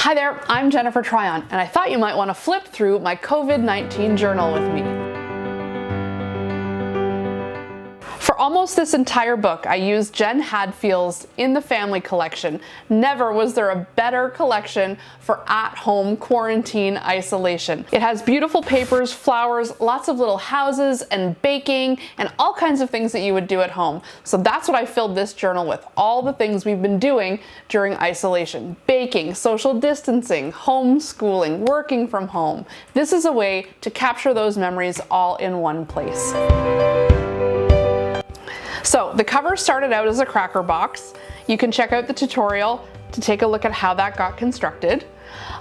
Hi there, I'm Jennifer Tryon, and I thought you might want to flip through my COVID-19 journal with me. For almost this entire book, I used Jen Hadfield's In the Family collection. Never was there a better collection for at-home quarantine isolation. It has beautiful papers, flowers, lots of little houses, and baking, and all kinds of things that you would do at home. So that's what I filled this journal with, all the things we've been doing during isolation. Baking, social distancing, homeschooling, working from home. This is a way to capture those memories all in one place. So the cover started out as a cracker box. You can check out the tutorial to take a look at how that got constructed.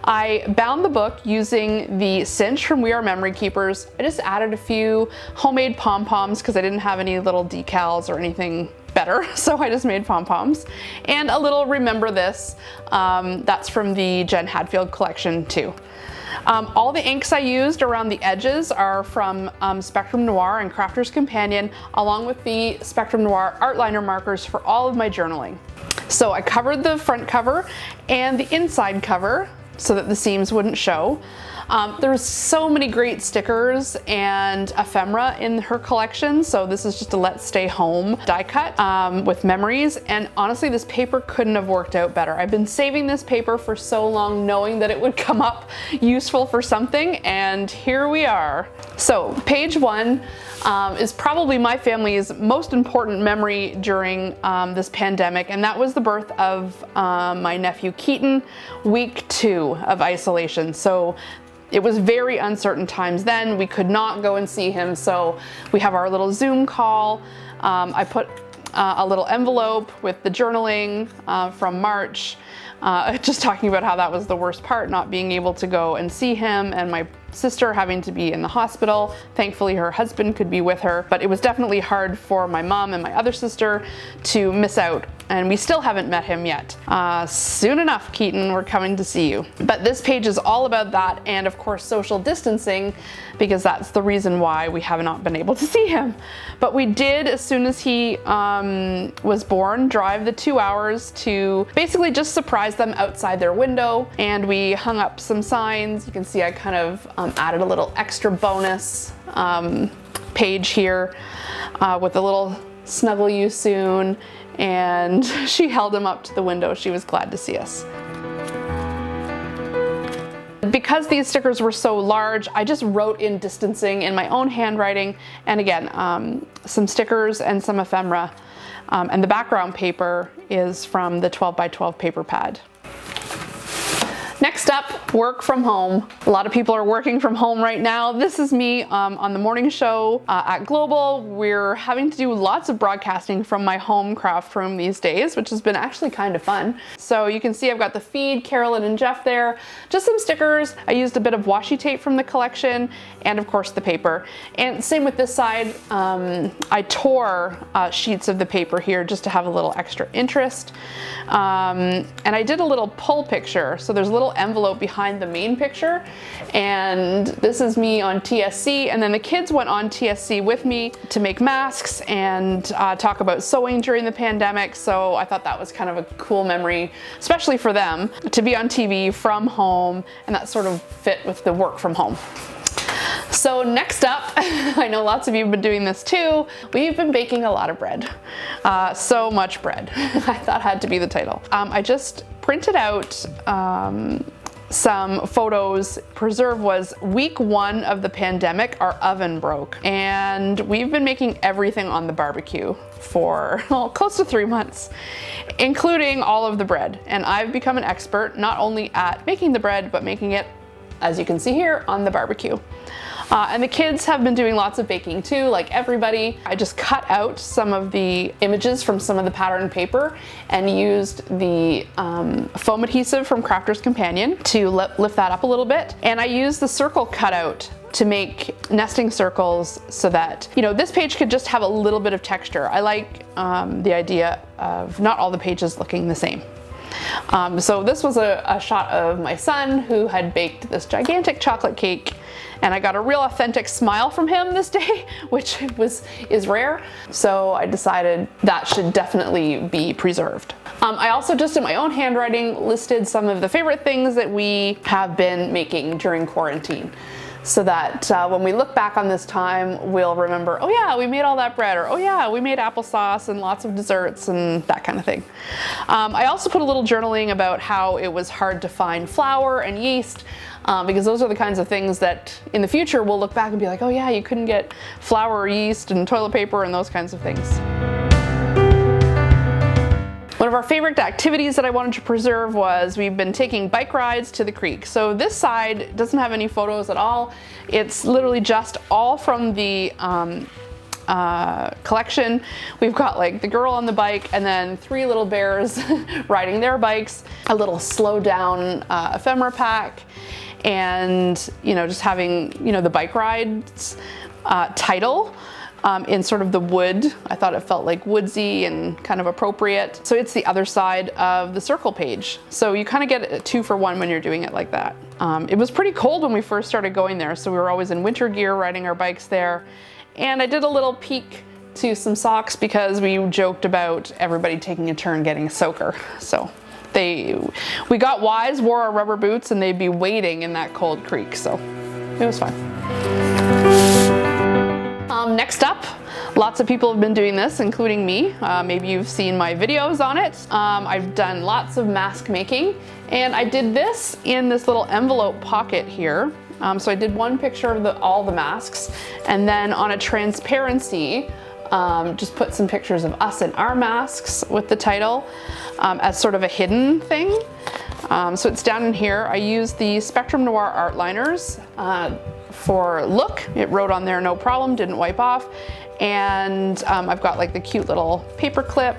I bound the book using the cinch from We Are Memory Keepers. I just added a few homemade pom-poms because I didn't have any little decals or anything better, so I just made pom-poms. And a little Remember This, that's from the Jen Hadfield collection too. All the inks I used around the edges are from Spectrum Noir and Crafter's Companion, along with the Spectrum Noir art liner markers for all of my journaling. So I covered the front cover and the inside cover so that the seams wouldn't show. There's so many great stickers and ephemera in her collection, so this is just a Let's Stay Home die cut with memories, and honestly this paper couldn't have worked out better. I've been saving this paper for so long knowing that it would come up useful for something, and here we are. So page one is probably my family's most important memory during this pandemic, and that was the birth of my nephew Keaton, week 2 of isolation. So it was very uncertain times then. We could not go and see him, so we have our little Zoom call. I put a little envelope with the journaling from March, just talking about how that was the worst part, not being able to go and see him, and my sister having to be in the hospital. Thankfully her husband could be with her, but it was definitely hard for my mom and my other sister to miss out, and we still haven't met him yet. Soon enough, Keaton, we're coming to see you. But this page is all about that, and of course social distancing, because that's the reason why we have not been able to see him. But we did, as soon as he was born, drive the 2 hours to basically just surprise them outside their window, and we hung up some signs. You can see I kind of added a little extra bonus page here with a little snuggle you soon, and she held him up to the window. She was glad to see us. Because these stickers were so large, I just wrote in distancing in my own handwriting, and again, some stickers and some ephemera. And the background paper is from the 12 by 12 paper pad. Next up, work from home. A lot of people are working from home right now. This is me on the morning show at Global. We're having to do lots of broadcasting from my home craft room these days, which has been actually kind of fun. So you can see I've got the feed, Carolyn and Jeff there, just some stickers. I used a bit of washi tape from the collection, and of course the paper. And same with this side. I tore sheets of the paper here just to have a little extra interest. And I did a little pull picture. So there's a little envelope behind the main picture, and this is me on TSC, and then the kids went on TSC with me to make masks and talk about sewing during the pandemic. So I thought that was kind of a cool memory, especially for them, to be on TV from home, and that sort of fit with the work from home. So next up, I know lots of you have been doing this too, we've been baking a lot of bread. So much bread. I thought had to be the title. I just printed out some photos. Preserve was week 1 of the pandemic. Our oven broke, and we've been making everything on the barbecue for close to 3 months, including all of the bread. And I've become an expert not only at making the bread, but making it, as you can see here, on the barbecue. And the kids have been doing lots of baking too, like everybody. I just cut out some of the images from some of the pattern paper and used the foam adhesive from Crafter's Companion to lift that up a little bit. And I used the circle cutout to make nesting circles so that, you know, this page could just have a little bit of texture. I like the idea of not all the pages looking the same. So this was a shot of my son who had baked this gigantic chocolate cake, and I got a real authentic smile from him this day, which is rare. So I decided that should definitely be preserved. I also, just in my own handwriting, listed some of the favorite things that we have been making during quarantine, so that when we look back on this time, we'll remember, oh yeah, we made all that bread, or oh yeah, we made applesauce and lots of desserts and that kind of thing. I also put a little journaling about how it was hard to find flour and yeast, because those are the kinds of things that in the future we'll look back and be like, oh yeah, you couldn't get flour or yeast and toilet paper and those kinds of things. One of our favorite activities that I wanted to preserve was we've been taking bike rides to the creek. So this side doesn't have any photos at all. It's literally just all from the collection. We've got like the girl on the bike and then 3 little bears riding their bikes, a little slow down ephemera pack, and just having the bike rides title in sort of the wood. I thought it felt like woodsy and kind of appropriate. So it's the other side of the circle page. So you kind of get a 2 for 1 when you're doing it like that. It was pretty cold when we first started going there, so we were always in winter gear riding our bikes there. And I did a little peek to some socks because we joked about everybody taking a turn getting a soaker. So we got wise, wore our rubber boots, and they'd be wading in that cold creek. So it was fun. Next up, lots of people have been doing this, including me. Maybe you've seen my videos on it. I've done lots of mask making, and I did this in this little envelope pocket here. So I did one picture of all the masks, and then on a transparency, just put some pictures of us in our masks with the title as sort of a hidden thing. So it's down in here. I used the Spectrum Noir art liners for look. It wrote on there no problem, didn't wipe off. And I've got like the cute little paper clip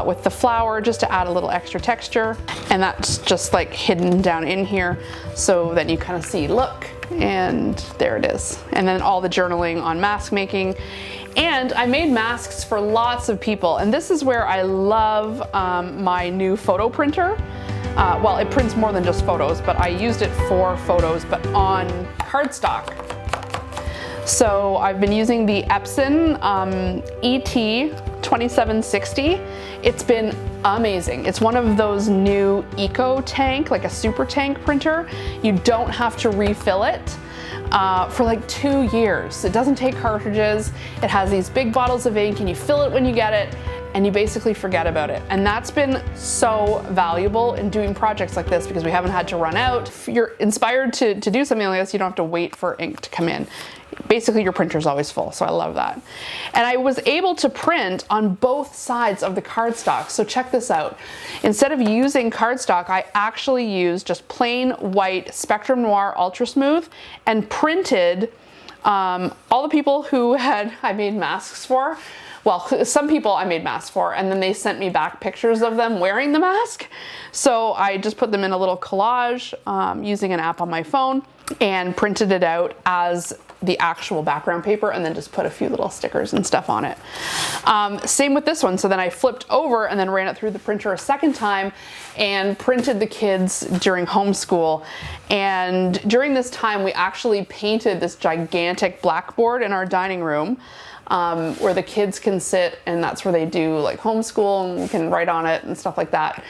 with the flower just to add a little extra texture. And that's just like hidden down in here. So then you kind of see look, and there it is. And then all the journaling on mask making. And I made masks for lots of people. And this is where I love my new photo printer. Well, it prints more than just photos, but I used it for photos, but on cardstock. So I've been using the Epson ET2760. It's been amazing. It's one of those new eco tank, like a super tank printer. You don't have to refill it for like 2 years. It doesn't take cartridges. It has these big bottles of ink and you fill it when you get it, and you basically forget about it. And that's been so valuable in doing projects like this because we haven't had to run out. If you're inspired to do something like this, you don't have to wait for ink to come in. Basically your printer's always full, so I love that. And I was able to print on both sides of the cardstock. So check this out. Instead of using cardstock, I actually used just plain white Spectrum Noir Ultra Smooth and printed all the people who I made masks for. Well, some people I made masks for, and then they sent me back pictures of them wearing the mask. So I just put them in a little collage using an app on my phone and printed it out as the actual background paper, and then just put a few little stickers and stuff on it. Same with this one. So then I flipped over and then ran it through the printer a second time and printed the kids during homeschool. And during this time, we actually painted this gigantic blackboard in our dining room where the kids can sit, and that's where they do like homeschool, and we can write on it and stuff like that.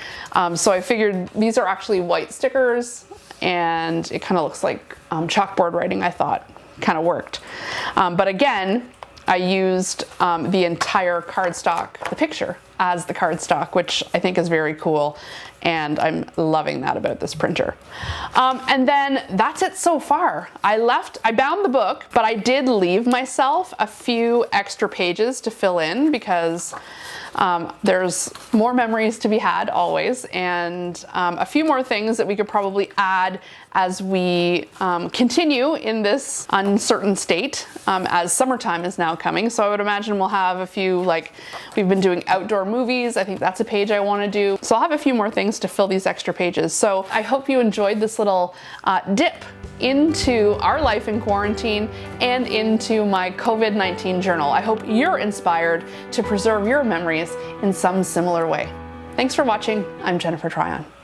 So I figured these are actually white stickers, and it kind of looks like chalkboard writing. I thought kind of worked. But again, I used the entire cardstock, the picture, as the cardstock, which I think is very cool. And I'm loving that about this printer. And then that's it so far. I bound the book, but I did leave myself a few extra pages to fill in because there's more memories to be had always, and a few more things that we could probably add as we continue in this uncertain state as summertime is now coming. So I would imagine we'll have a few, like we've been doing outdoor movies. I think that's a page I want to do. So I'll have a few more things to fill these extra pages. So I hope you enjoyed this little dip into our life in quarantine and into my COVID-19 journal. I hope you're inspired to preserve your memories in some similar way. Thanks for watching. I'm Jennifer Tryon.